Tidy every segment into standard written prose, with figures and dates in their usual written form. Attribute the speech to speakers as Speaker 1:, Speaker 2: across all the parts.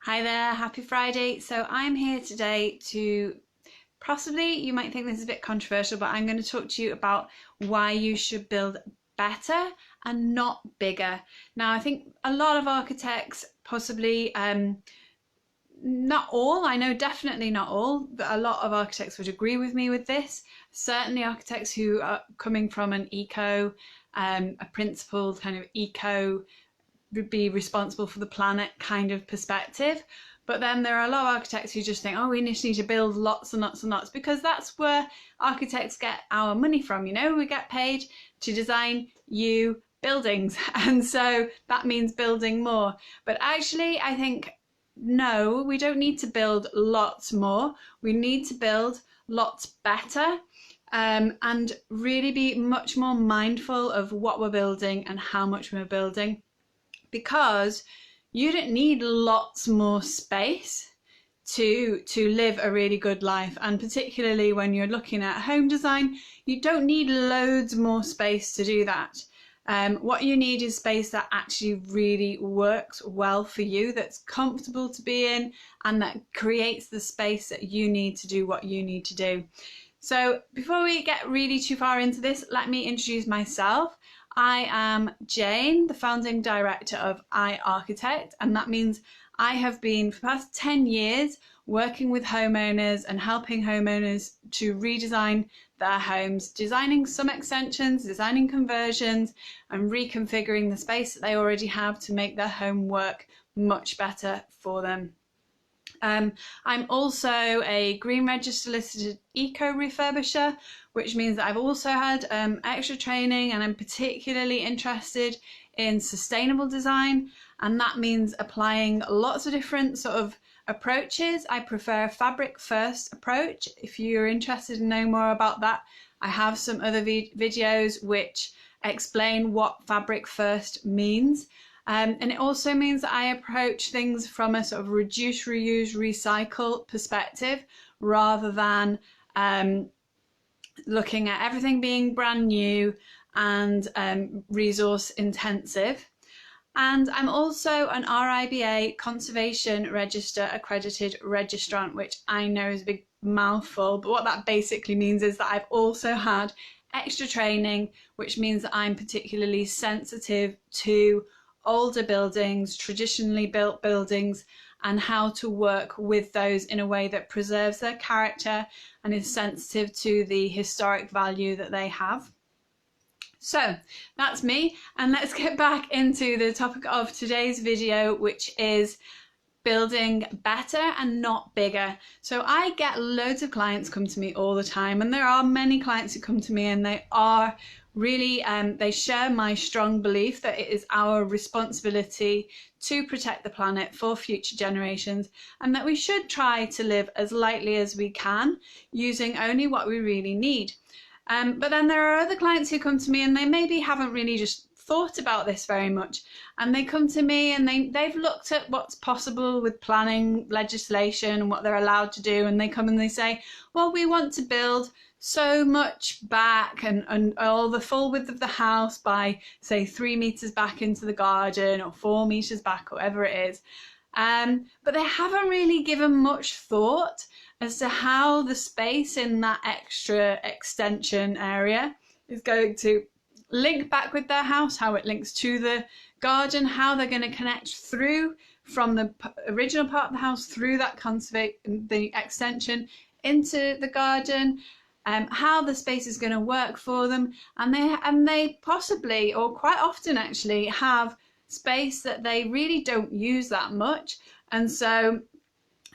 Speaker 1: Hi there, happy Friday. So I'm here today to possibly, you might think this is a bit controversial, but I'm going to talk to you about why you should build better and not bigger. Now, I think a lot of architects possibly, not all, I know definitely not all, but a lot of architects would agree with me with this. Certainly architects who are coming from an a principled kind of be responsible for the planet kind of perspective. But then there are a lot of architects who just think, oh, we just need to build lots and lots and lots, because that's where architects get our money from. We get paid to design you buildings, and so that means building more. But actually, I think no, we don't need to build lots more. We need to build lots better. And really be much more mindful of what we're building and how much we're building, because you don't need lots more space to live a really good life. And particularly when you're looking at home design, you don't need loads more space to do that. What you need is space that actually really works well for you, that's comfortable to be in, and that creates the space that you need to do what you need to do. So before we get really too far into this, let me introduce myself. I am Jane, the founding director of Outtakes, and that means I have been for the past 10 years working with homeowners and helping homeowners to redesign their homes, designing some extensions, designing conversions, and reconfiguring the space that they already have to make their home work much better for them. I'm also a Green Register listed eco refurbisher, which means that I've also had extra training, and I'm particularly interested in sustainable design, and that means applying lots of different sort of approaches. I prefer a fabric first approach. If you're interested in knowing more about that, I have some other videos which explain what fabric first means. And it also means that I approach things from a sort of reduce, reuse, recycle perspective, rather than looking at everything being brand new and resource intensive. And I'm also an RIBA Conservation Register accredited registrant, which I know is a big mouthful, but what that basically means is that I've also had extra training, which means that I'm particularly sensitive to older buildings, traditionally built buildings, and how to work with those in a way that preserves their character and is sensitive to the historic value that they have. So that's me, and let's get back into the topic of today's video, which is building better and not bigger. So I get loads of clients come to me all the time, and there are many clients who come to me and they are really, they share my strong belief that it is our responsibility to protect the planet for future generations, and that we should try to live as lightly as we can, using only what we really need. But then there are other clients who come to me and they maybe haven't really just thought about this very much, and they come to me and they've looked at what's possible with planning legislation and what they're allowed to do, and they come and they say, well, we want to build so much back and all the full width of the house by, say, 3 meters back into the garden, or 4 meters back, whatever it is. But they haven't really given much thought as to how the space in that extra extension area is going to link back with their house, how it links to the garden, how they're going to connect through from the original part of the house through that the extension into the garden, how the space is going to work for them. And they possibly, or quite often actually, have space that they really don't use that much. And so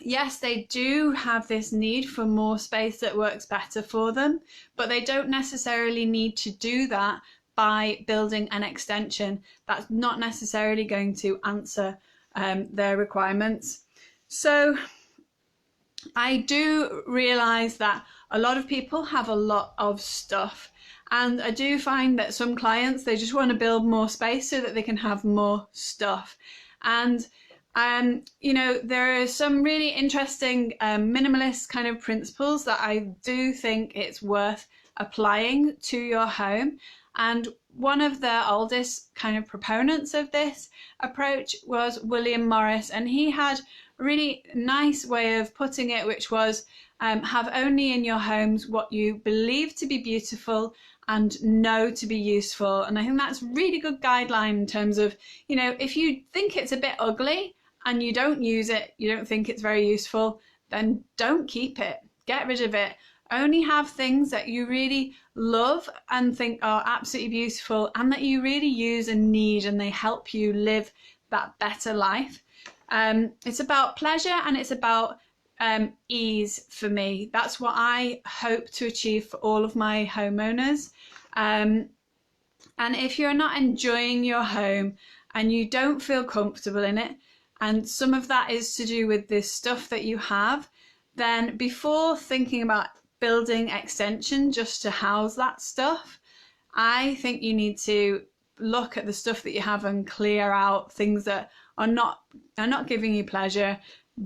Speaker 1: yes, they do have this need for more space that works better for them, but they don't necessarily need to do that by building an extension. That's not necessarily going to answer their requirements. So I do realise that a lot of people have a lot of stuff, and I do find that some clients, they just want to build more space so that they can have more stuff. And you know, there are some really interesting minimalist kind of principles that I do think it's worth applying to your home. And one of the oldest kind of proponents of this approach was William Morris, and he had a really nice way of putting it, which was have only in your homes what you believe to be beautiful and know to be useful. And I think that's a really good guideline in terms of, you know, if you think it's a bit ugly and you don't use it, you don't think it's very useful, then don't keep it. Get rid of it. Only have things that you really love and think are absolutely beautiful and that you really use and need, and they help you live that better life. It's about pleasure and it's about ease for me. That's what I hope to achieve for all of my homeowners. And if you're not enjoying your home and you don't feel comfortable in it, and some of that is to do with this stuff that you have, then before thinking about building extension just to house that stuff, I think you need to look at the stuff that you have and clear out things that are not giving you pleasure,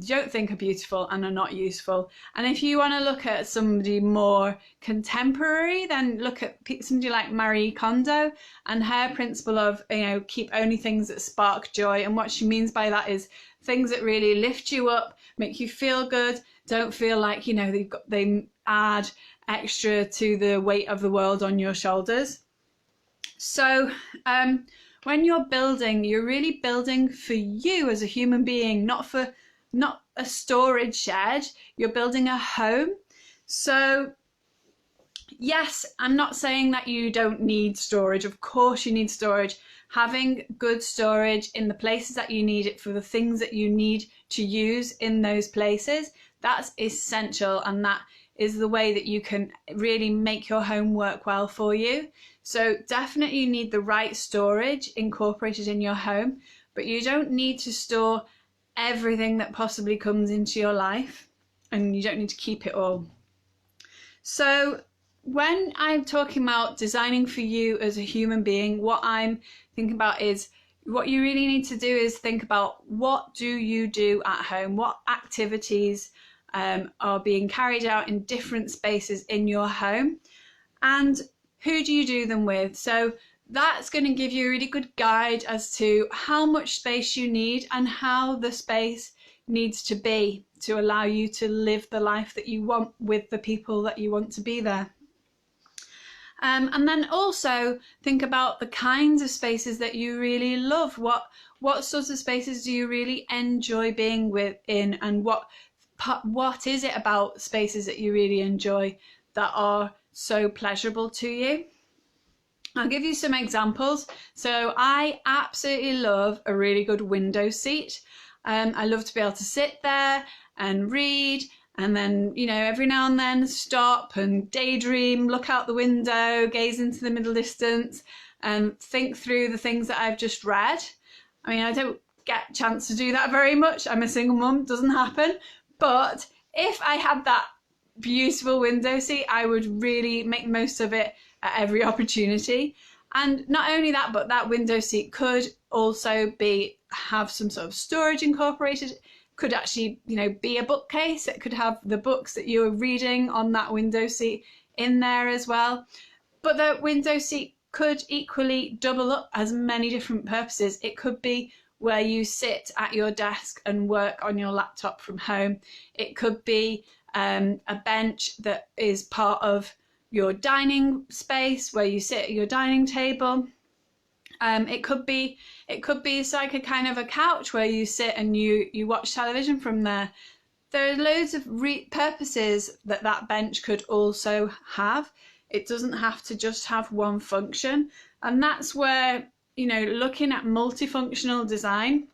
Speaker 1: don't think are beautiful, and are not useful. And if you want to look at somebody more contemporary, then look at somebody like Marie Kondo and her principle of, you know, keep only things that spark joy. And what she means by that is things that really lift you up, make you feel good, don't feel like, you know, they add extra to the weight of the world on your shoulders. So when you're building, you're really building for you as a human being, not a storage shed. You're building a home. So yes, I'm not saying that you don't need storage. Of course you need storage. Having good storage in the places that you need it for the things that you need to use in those places, that's essential, and that is the way that you can really make your home work well for you. So definitely you need the right storage incorporated in your home, but you don't need to store everything that possibly comes into your life, and you don't need to keep it all. So when I'm talking about designing for you as a human being, what I'm thinking about is what you really need to do is think about, what do you do at home? What activities are being carried out in different spaces in your home, and who do you do them with? So that's going to give you a really good guide as to how much space you need and how the space needs to be to allow you to live the life that you want with the people that you want to be there. And then also think about the kinds of spaces that you really love. What sorts of spaces do you really enjoy being within, and what is it about spaces that you really enjoy that are so pleasurable to you? I'll give you some examples. So I absolutely love a really good window seat. I love to be able to sit there and read, and then, you know, every now and then stop and daydream, look out the window, gaze into the middle distance, and think through the things that I've just read. I mean, I don't get a chance to do that very much. I'm a single mum, doesn't happen. But if I had that beautiful window seat, I would really make the most of it at every opportunity. And not only that, but that window seat could also have some sort of storage incorporated. Could actually, you know, be a bookcase. It could have the books that you are reading on that window seat in there as well. But the window seat could equally double up as many different purposes. It could be where you sit at your desk and work on your laptop from home. It could be a bench that is part of your dining space where you sit at your dining table. It could be it's like a kind of a couch where you sit and you watch television from there. There are loads of purposes that bench could also have. It doesn't have to just have one function. And that's where, you know, looking at multifunctional design,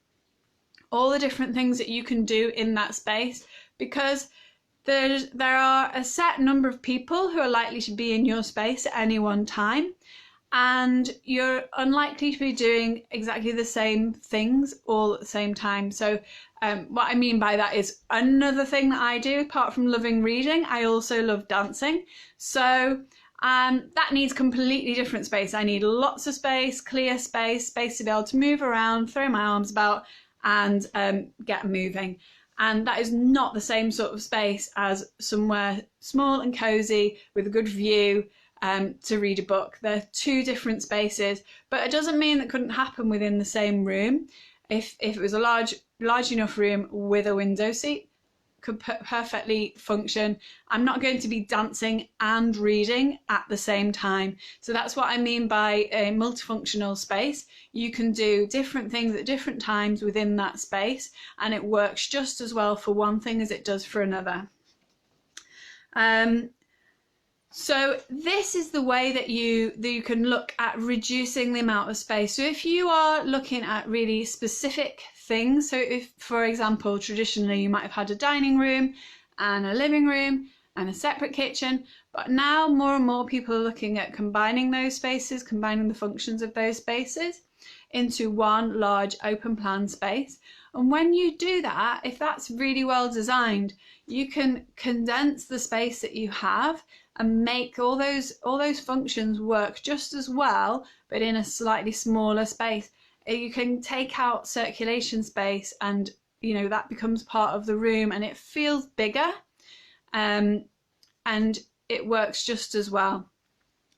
Speaker 1: all the different things that you can do in that space, because there are a set number of people who are likely to be in your space at any one time, and you're unlikely to be doing exactly the same things all at the same time. So what I mean by that is, another thing that I do, apart from loving reading, I also love dancing. So that needs completely different space. I need lots of space, clear space to be able to move around, throw my arms about, and get moving. And that is not the same sort of space as somewhere small and cozy with a good view to read a book. They're two different spaces, but it doesn't mean that couldn't happen within the same room. If it was a large enough room with a window seat, could perfectly function. I'm not going to be dancing and reading at the same time. So that's what I mean by a multifunctional space. You can do different things at different times within that space, and it works just as well for one thing as it does for another. So this is the way that you can look at reducing the amount of space. So if you are looking at really specific things, so if, for example, traditionally you might have had a dining room and a living room and a separate kitchen, but now more and more people are looking at combining those spaces, combining the functions of those spaces into one large open plan space. And when you do that, if that's really well designed, you can condense the space that you have and make all those functions work just as well, but in a slightly smaller space. You can take out circulation space, and that becomes part of the room, and it feels bigger, and it works just as well.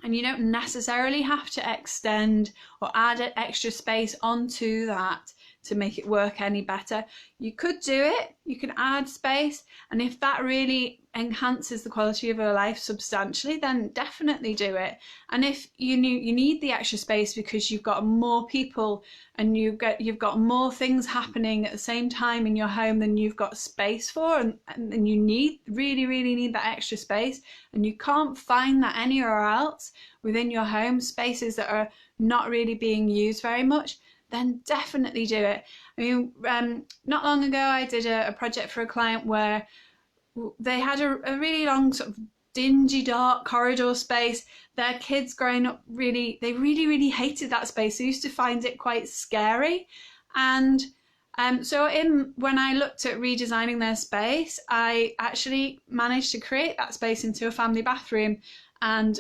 Speaker 1: And you don't necessarily have to extend or add an extra space onto that to make it work any better. You could do it, you can add space, and if that really enhances the quality of your life substantially, then definitely do it. And if you need the extra space because you've got more people and you've got more things happening at the same time in your home than you've got space for, and you really need that extra space, and you can't find that anywhere else within your home, spaces that are not really being used very much, then definitely do it. I mean, not long ago I did a project for a client where they had a really long sort of dingy, dark corridor space. Their kids growing up really hated that space. They used to find it quite scary. And so when I looked at redesigning their space, I actually managed to create that space into a family bathroom and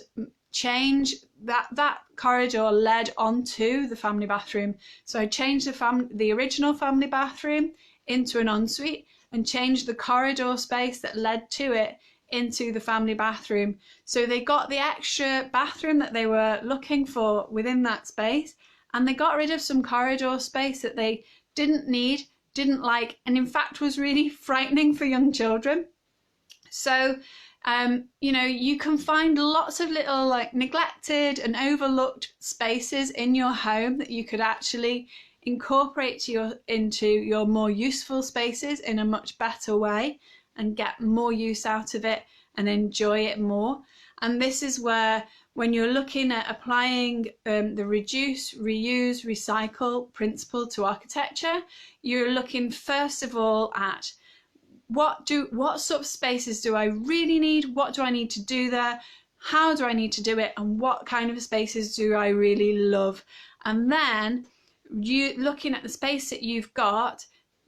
Speaker 1: change that corridor led onto the family bathroom. So I changed the original family bathroom into an ensuite and changed the corridor space that led to it into the family bathroom. So they got the extra bathroom that they were looking for within that space, and they got rid of some corridor space that they didn't need, didn't like, and in fact was really frightening for young children. So you can find lots of little neglected and overlooked spaces in your home that you could actually incorporate into your more useful spaces in a much better way and get more use out of it and enjoy it more. And this is where, when you're looking at applying the reduce, reuse, recycle principle to architecture, you're looking first of all at what sort of spaces do I really need? What do I need to do there? How do I need to do it? And what kind of spaces do I really love? And then you looking at the space that you've got,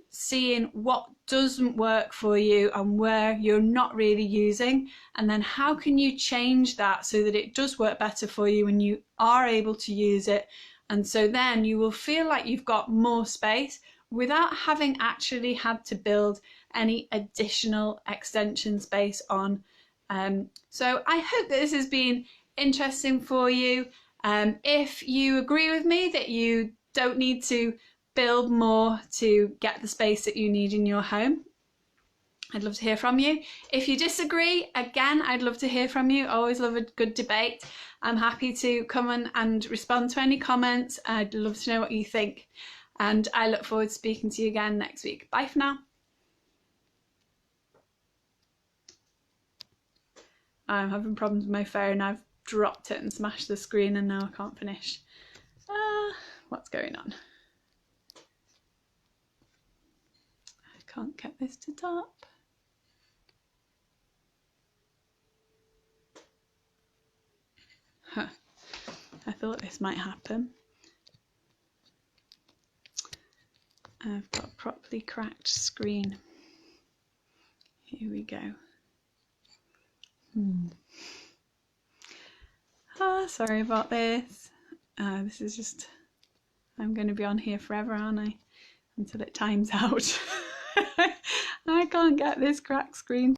Speaker 1: seeing what doesn't work for you and where you're not really using, and then how can you change that so that it does work better for you when you are able to use it. And so then you will feel like you've got more space without having actually had to build any additional extension space on. So I hope that this has been interesting for you. If you agree with me that you don't need to build more to get the space that you need in your home, I'd love to hear from you. If you disagree, again, I'd love to hear from you. I always love a good debate. I'm happy to come and respond to any comments. I'd love to know what you think. And I look forward to speaking to you again next week. Bye for now. I'm having problems with my phone. I've dropped it and smashed the screen, and now I can't finish. What's going on? I can't get this to top. Huh. I thought this might happen. I've got a properly cracked screen. Here we go. Sorry about this. This is just, I'm going to be on here forever, aren't I? Until it times out. I can't get this cracked screen